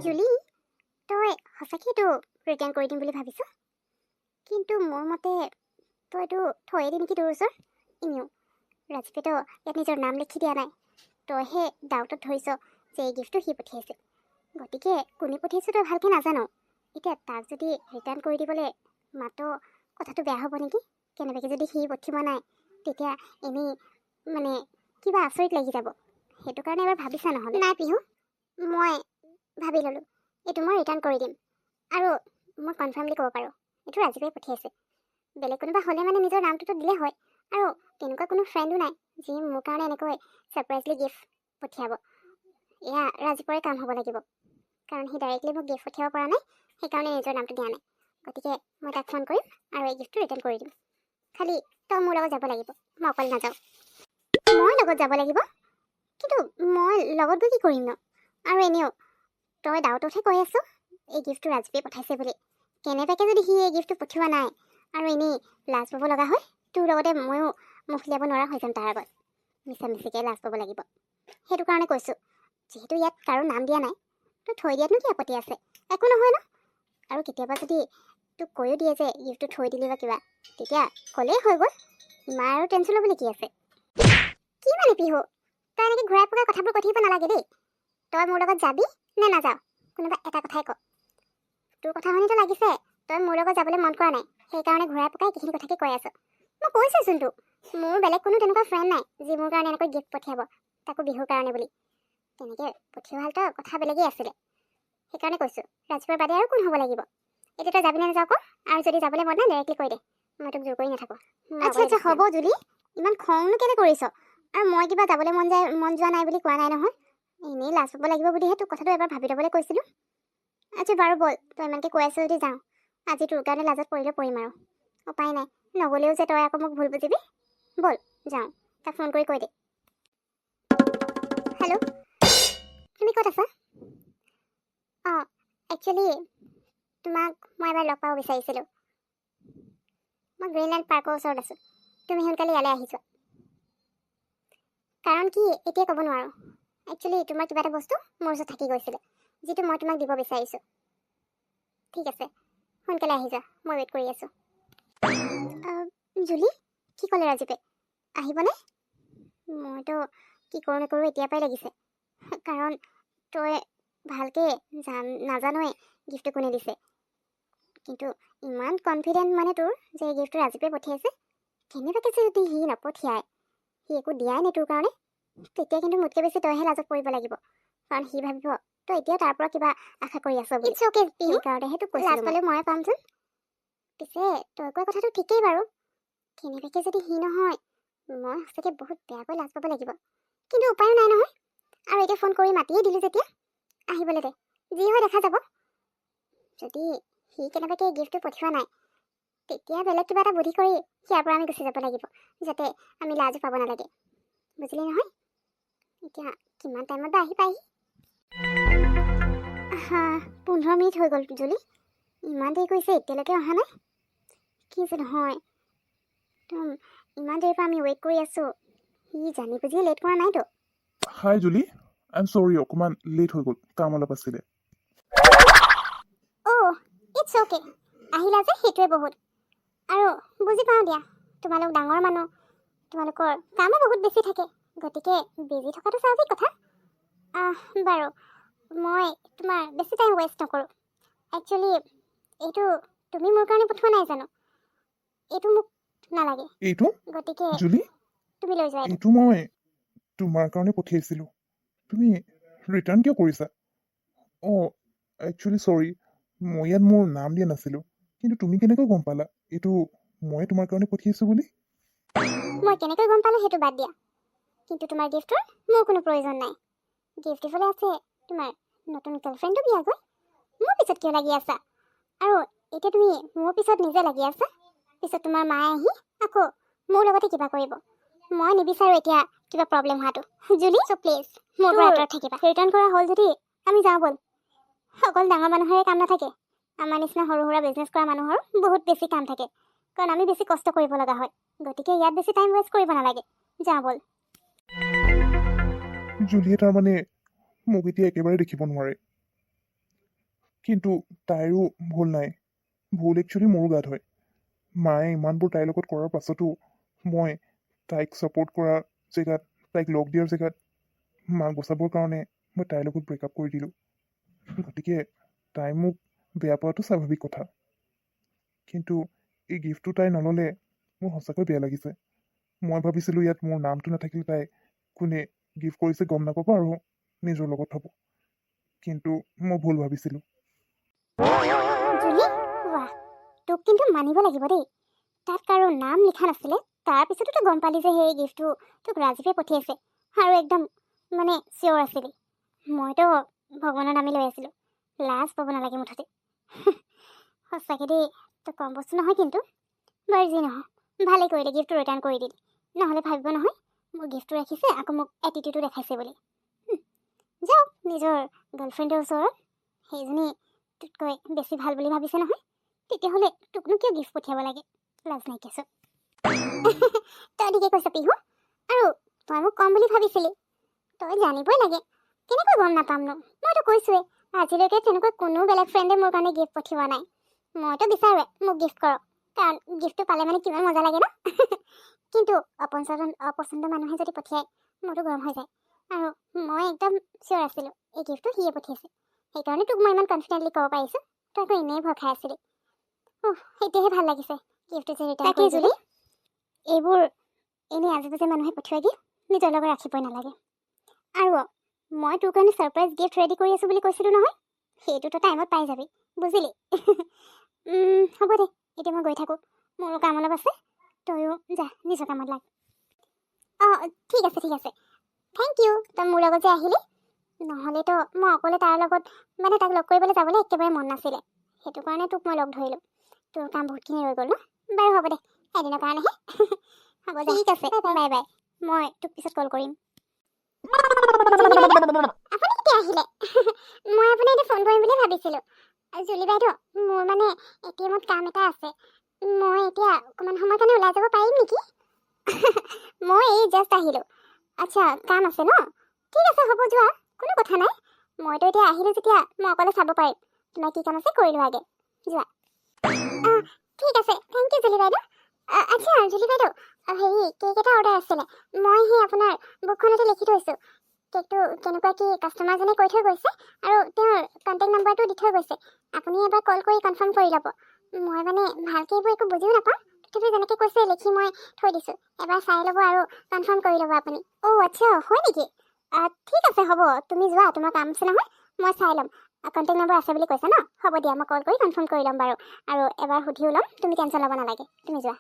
জুলি, তই সঁচাকৈতো ৰিটাৰ্ণ কৰি দিম বুলি ভাবিছ, কিন্তু মোৰ মতে তই এইটো থৈয়ে দি নেকি তোৰ ওচৰত। এনেও ৰাজীৱেতো ইয়াত নিজৰ নাম লিখি দিয়া নাই, তইহে ডাউটত ধৰিছ যে এই গিফ্টটো সি পঠিয়াইছে। গতিকে কোনে পঠিয়াইছে তই ভালকৈ নাজানো। এতিয়া তাক যদি ৰিটাৰ্ণ কৰি দিবলৈ মাতো কথাটো বেয়া হ'ব নেকি? কেনেবাকৈ যদি সি পঠিওৱা নাই তেতিয়া এনেই মানে কিবা আচৰিত লাগি যাব। সেইটো কাৰণে এবাৰ ভাবিছা নহ'লে? নাই পিহু, মই ভাবি ল'লোঁ, এইটো মই ৰিটাৰ্ণ কৰি দিম। আৰু মই কনফাৰ্মলি ক'ব পাৰোঁ এইটো ৰাজীৱে পঠিয়াইছে। বেলেগ কোনোবা হ'লে মানে নিজৰ নামটোতো দিলে হয়। আৰু তেনেকুৱা কোনো ফ্ৰেণ্ডো নাই যি মোৰ কাৰণে এনেকৈ ছাৰপ্ৰাইজলি গিফ্ট পঠিয়াব। এয়া ৰাজীৱৰে কাম হ'ব লাগিব, কাৰণ সি ডাইৰেক্টলি মোক গিফ্ট পঠিয়াব পৰা নাই, সেইকাৰণে নিজৰ নামটো দিয়া নাই। গতিকে মই তাক ফোন কৰিম আৰু এই গিফ্টটো ৰিটাৰ্ণ কৰি দিম। খালি তই মোৰ লগত যাব লাগিব, মই অকলে নাযাওঁ। মই লগত যাব লাগিব? কিন্তু মই লগত গৈ কি কৰিম ন? আৰু এনেও তই ডাউটতহে কৈ আছ এই গিফ্টটো ৰাজীৱে পঠাইছে বুলি। কেনেবাকৈ যদি সি এই গিফ্টটো পঠিওৱা নাই আৰু এনেই লাজ পাব লগা হয়, তোৰ লগতে ময়ো মুখ উলিয়াব নোৱাৰা হৈ যাম তাৰ আগত। মিছামিছিকৈ লাজ পাব লাগিব। সেইটো কাৰণে কৈছোঁ, যিহেতু ইয়াত কাৰো নাম দিয়া নাই, তই থৈ দিয়াতনো কি আপত্তি আছে? একো নহয় ন। আৰু কেতিয়াবা যদি তোক কৈও দিয়ে যে গিফ্টটো থৈ দিলি বা কিবা, তেতিয়া ক'লেই হৈ গ'ল। ইমান আৰু টেনশ্যন ল'বলৈ কি আছে? কি মানে পিহু, তই এনেকৈ ঘূৰাই পকাই কথাবোৰ কৈ থাকিব নালাগে দেই। তই মোৰ লগত যাবি নে নাযাওঁ, কোনোবা এটা কথাই ক। তোৰ কথা শুনিতো লাগিছে তই মোৰ লগত যাবলৈ মন কৰা নাই, সেইকাৰণে ঘূৰাই পকাই এইখিনি কথাকে কৈ আছ। মই কৈছোঁচোন তোক, মোৰ বেলেগ কোনো তেনেকুৱা ফ্ৰেণ্ড নাই যি মোৰ কাৰণে এনেকৈ গিফ্ট পঠিয়াব, তাকো বিহুৰ কাৰণে বুলি। তেনেকৈ পঠিওৱা হ'লেতো কথা বেলেগেই আছিলে। সেইকাৰণে কৈছোঁ, ৰাজীৱৰ বাদে আৰু কোন হ'ব লাগিব। এতিয়া তই যাবি নে নাযাওঁ ক, আৰু যদি যাবলৈ মন নাই ডাইৰেক্টলি কৈ দে, মই তোক জোৰ কৰি নাথাকোঁ। আচ্ছা আচ্ছা হ'ব জুলি, ইমান খংনো কেলৈ কৰিছ? আৰু মই কিবা যাবলৈ মন যোৱা নাই বুলি কোৱা নাই নহয়। এনেই লাজ পাব লাগিব বুলিহে তোক কথাটো এবাৰ ভাবি ল'বলৈ কৈছিলোঁ। আচ্ছা বাৰু ব'ল, তই ইমানকৈ কৈ আছ যদি যাওঁ। আজি তোৰ কাৰণে লাজত পৰিলে পৰিম আৰু, উপায় নাই। নগ'লেও যে তই আকৌ মোক ভুল বুজিবি। ব'ল যাওঁ, তাক ফোন কৰি কৈ দে। হেল্ল', তুমি ক'ত আছা? অঁ, একচুৱেলি তোমাক মই এবাৰ লগ পাব বিচাৰিছিলোঁ। মই গ্ৰীণলেণ্ড পাৰ্কৰ ওচৰত আছোঁ, তুমি সোনকালে ইয়ালৈ আহিছোৱা। কাৰণ কি এতিয়া ক'ব নোৱাৰোঁ। একচুৱেলি তোমাৰ কিবা এটা বস্তু মোৰ ওচৰত থাকি গৈছিলে, যিটো মই তোমাক দিব বিচাৰিছোঁ। ঠিক আছে, সোনকালে আহি যা, মই ৱেইট কৰি আছোঁ। জুলি, কি ক'লে ৰাজীৱে? আহিবনে? মইতো কি কৰোঁ নকৰোঁ এতিয়াৰ পৰাই লাগিছে, কাৰণ তই ভালকৈ নাজানোৱে গিফ্টটো কোনে দিছে। কিন্তু ইমান কনফিডেণ্ট মানে তোৰ যে এই গিফ্টটো ৰাজীৱে পঠিয়াইছে। কেনেবাকৈ যদি সি নপঠিয়াই, সি একো দিয়াই নাই তোৰ কাৰণে, তেতিয়া কিন্তু মোতকৈ বেছি তইহে লাজত পৰিব লাগিব। কাৰণ সি ভাবিব তই এতিয়াও তাৰ পৰা কিবা আশা কৰি আছ বুলি। ইটছ অ'কে, সেইকাৰণে সেইটো কৈছোঁ, লাজ পালে ময়ে পামচোন। পিছে তই কোৱা কথাটো ঠিকেই বাৰু। কেনেবাকৈ যদি সি নহয়, মই সঁচাকৈ বহুত বেয়াকৈ লাজ পাব লাগিব। কিন্তু উপায়ো নাই নহয়। আৰু এতিয়া ফোন কৰি মাতিয়ে দিলোঁ যেতিয়া, আহিবলৈ দে, যি হয় দেখা যাব। যদি সি কেনেবাকৈ গিফ্টটো পঠিওৱা নাই, তেতিয়া বেলেগ কিবা এটা বুদ্ধি কৰি ইয়াৰ পৰা আমি গুচি যাব লাগিব, যাতে আমি লাজো পাব নালাগে। বুজিলি নহয়? এতিয়া কিমান টাইমত বা আহি পায়হি? 15 মিনিট হৈ গ'ল জুলি, ইমান দেৰি কৰিছে এতিয়ালৈকে অহা নাই। কি যে নহয়, একদম ইমান দেৰিৰ পৰা আমি ৱেইট কৰি আছোঁ, সি জানি বুজিয়ে লেট কৰা নাইতো। হাই জুলি, আই এম চৰি, অকণমান লেট হৈ গ'ল, কাম অলপ আছিলে। অ' ইটছ অ'কে, আহিলা যে সেইটোৱে বহুত। আৰু বুজি পাওঁ দিয়া, তোমালোক ডাঙৰ মানুহ, তোমালোকৰ কামো বহুত বেছি থাকে, গতিকে বিজি থকাটো স্বাভাৱিক কথা। বাৰু, মই তোমাৰ বেছি টাইম ৱেষ্ট নকৰোঁ। একচুৱেলি এইটো তুমি মোৰ কাৰণে পঠোৱা নাই জানো? এইটো মোক নালাগে, এইটো গতিকে জুলি, তুমি লৈ যোৱা। এইটো মই তোমাৰ কাৰণে পঠিয়াইছিলোঁ, তুমি ৰিটাৰ্ণ কিয় কৰিছা? অঁ, একচুৱেলি চৰি, মই ইয়াত মোৰ নাম দিয়া নাছিলোঁ। কিন্তু তুমি কেনেকৈ গম পালা এইটো মই তোমাৰ কাৰণে পঠিয়াইছোঁ বুলি? মই কেনেকৈ গম পালোঁ সেইটো বাদ দিয়া, কিন্তু তোমাৰ গিফ্টৰ মোৰ কোনো প্ৰয়োজন নাই। গিফ্ট দিবলৈ আছে তোমাৰ নতুন গাৰ্লফ্ৰেণ্ডো বিয়াগৈ, মোৰ পিছত কিয় লাগি আছা? আৰু এতিয়া তুমি মোৰ পিছত নিজে লাগি আছা, পিছত তোমাৰ মায়ে আহি আকৌ মোৰ লগতে কিবা কৰিব। মই নিবিচাৰোঁ এতিয়া কিবা প্ৰব্লেম হোৱাটো। জুলি, চ' প্লিজ মোৰ পৰা আঁতৰত থাকিবা। ৰিটাৰ্ণ কৰা হ'ল যদি আমি যাওঁ ব'ল। অকল ডাঙৰ মানুহৰে কাম নাথাকে, আমাৰ নিচিনা সৰু সুৰা বিজনেছ কৰা মানুহৰ বহুত বেছি কাম থাকে, কাৰণ আমি বেছি কষ্ট কৰিব লগা হয়। গতিকে ইয়াত বেছি টাইম ৱেষ্ট কৰিব নালাগে, যাওঁ ব'ল। জুলিয়ে তাৰমানে মোক এতিয়া একেবাৰে দেখিব নোৱাৰে। কিন্তু তাইৰো ভুল নাই। ভুল একচুৱেলি মোৰো গাত হয়। মায়ে ইমানবোৰ তাইৰ লগত কৰাৰ পাছতো মই তাইক ছাপোৰ্ট কৰা জেগাত, তাইক লগ দিয়াৰ জেগাত মাক বচাবৰ কাৰণে মই তাইৰ লগত ব্ৰেকআপ কৰি দিলোঁ। গতিকে তাই মোক বেয়া পোৱাটো স্বাভাৱিক কথা। কিন্তু এই গিফ্টটো তাই নল'লে মোৰ সঁচাকৈ বেয়া লাগিছে। মই ভাবিছিলোঁ ইয়াত মোৰ নামটো নাথাকিলে তাই কোনে গিফ্ট কৰিছে গম নাপাব আৰু নিজৰ লগত হ'ব। কিন্তু মই ভুল ভাবিছিলোঁ। জুলি, ৱাহ, তোক কিন্তু মানিব লাগিব দেই। তাত কাৰো নাম লিখা নাছিলে, তাৰপিছতো তই গম পালি যে সেই গিফ্টটো তোক ৰাজীৱে পঠিয়াইছে আৰু একদম মানে চিয়'ৰ আছিলি। মইতো ভগৱানৰ নামে লৈ আছিলোঁ। লাজ পাব নালাগে মুঠতে। সঁচাকৈ দেই, তই কম বস্তু নহয় কিন্তু। বাৰু যি নহওক, ভালেই কৰিলে গিফ্টটো ৰিটাৰ্ণ কৰি দিলি। নহ'লে ভাবিব নহয় মোৰ গিফ্টটো ৰাখিছে আকৌ মোক এটিটিউডো দেখাইছে বুলি। যাওক নিজৰ গাৰ্লফ্ৰেণ্ডৰ ওচৰত, সেইজনী তোতকৈ বেছি ভাল বুলি ভাবিছে নহয়, তেতিয়াহ'লে তোকনো কিয় গিফ্ট পঠিয়াব লাগে? লাজ নাইকিয়া চব। তই ঠিকে কৈছ পিহু। আৰু তই মোক কম বুলি ভাবিছিলি, তই জানিবই লাগে। কেনেকৈ গম নাপাম ন? মইতো কৈছোৱে আজিলৈকে তেনেকুৱা কোনো বেলেগ ফ্ৰেণ্ডে মোৰ কাৰণে গিফ্ট পঠিওৱা নাই। মইতো বিচাৰোৱে মোক গিফ্ট কৰক, কাৰণ গিফ্টটো পালে মানে কিমান মজা লাগে ন। কিন্তু অপচন্দ মানুহে যদি পঠিয়াই মোৰতো গৰম হৈ যায়। আৰু মই একদম চিয়'ৰ আছিলোঁ এই গিফ্টটো সিয়ে পঠিয়াইছে। সেইকাৰণে তোক মই ইমান কনফিডেণ্টলি ক'ব পাৰিছোঁ। তই আকৌ এনেই ভয় খাই আছিলি। এতিয়াহে ভাল লাগিছে গিফ্টটো যে ৰিটাৰ্ণ কৰি দিলি। এইবোৰ এনেই আজে মানুহে পঠিওৱাই গিফ্ট নিজৰ লগত ৰাখিবই নালাগে। আৰু মই তোৰ কাৰণে ছাৰপ্ৰাইজ গিফ্ট ৰেডি কৰি আছোঁ বুলি কৈছিলোঁ নহয়, সেইটোতো টাইমত পাই যাবি, বুজিলি? হ'ব দে, এতিয়া মই গৈ থাকোঁ, মোৰো কাম অলপ আছে। তয়ো যা নিজৰ কামত লাগ। অঁ ঠিক আছে ঠিক আছে, থেংক ইউ তই মোৰ লগত যে আহিলি। নহ'লেতো মই অকলে তাৰ লগত মানে তাক লগ কৰিবলৈ যাবলৈ একেবাৰে মন নাছিলে। সেইটো কাৰণে তোক মই লগ ধৰিলোঁ। তোৰ কাম বহুতখিনি ৰৈ গ'ল ন? বাৰু হ'ব দে, এদিনৰ কাৰণেহে। হ'ব দে, ঠিক আছে, বাই বাই। মই তোক পিছত কল কৰিম। আপুনি কেতিয়া আহিলে? মই আপোনাক এতিয়া ফোন কৰিম বুলি ভাবিছিলোঁ। জুলি বাইদেউ, মোৰ মানে ATM-ত কাম এটা আছে। মই এতিয়া অকণমান সময়ৰ কাৰণে ওলাই যাব পাৰিম নেকি? মই এই জাষ্ট আহিলোঁ। আচ্ছা, কাম আছে ন? ঠিক আছে, হ'ব যোৱা, কোনো কথা নাই। মইতো এতিয়া আহিলোঁ যেতিয়া মই অকলে চাব পাৰিম। তোমাৰ কি কাম আছে কৰি লোৱা আগে, যোৱা। ঠিক আছে, থেংক ইউ জুলি বাইদেউ। আচ্ছা জুলি বাইদেউ, হেৰি কেক এটা অৰ্ডাৰ আছিলে। মই সেই আপোনাৰ বুকখনতে লিখি থৈছোঁ। কেকটো কেনেকুৱা কি কাষ্টমাৰজনে কৈ থৈ গৈছে আৰু তেওঁৰ কণ্টেক্ট নাম্বাৰটো দি থৈ গৈছে। আপুনি এবাৰ কল কৰি কনফাৰ্ম কৰি ল'ব। মই মানে ভালকৈ এইবোৰ একো বুজিও নাপাওঁ, তথাপি যেনেকৈ কৈছে লিখি মই থৈ দিছোঁ। এবাৰ চাই ল'ব আৰু কনফাৰ্ম কৰি ল'ব আপুনি। অ' আচ্ছা, হয় নেকি? ঠিক আছে হ'ব, তুমি যোৱা, তোমাৰ কাম আছে নহয়, মই চাই ল'ম। কণ্টেক্ট নম্বৰ আছে বুলি কৈছা ন? হ'ব দিয়া, মই কল কৰি কনফাৰ্ম কৰি ল'ম বাৰু। আৰু এবাৰ সুধিও ল'ম, তুমি টেনশ্যন ল'ব নালাগে, তুমি যোৱা।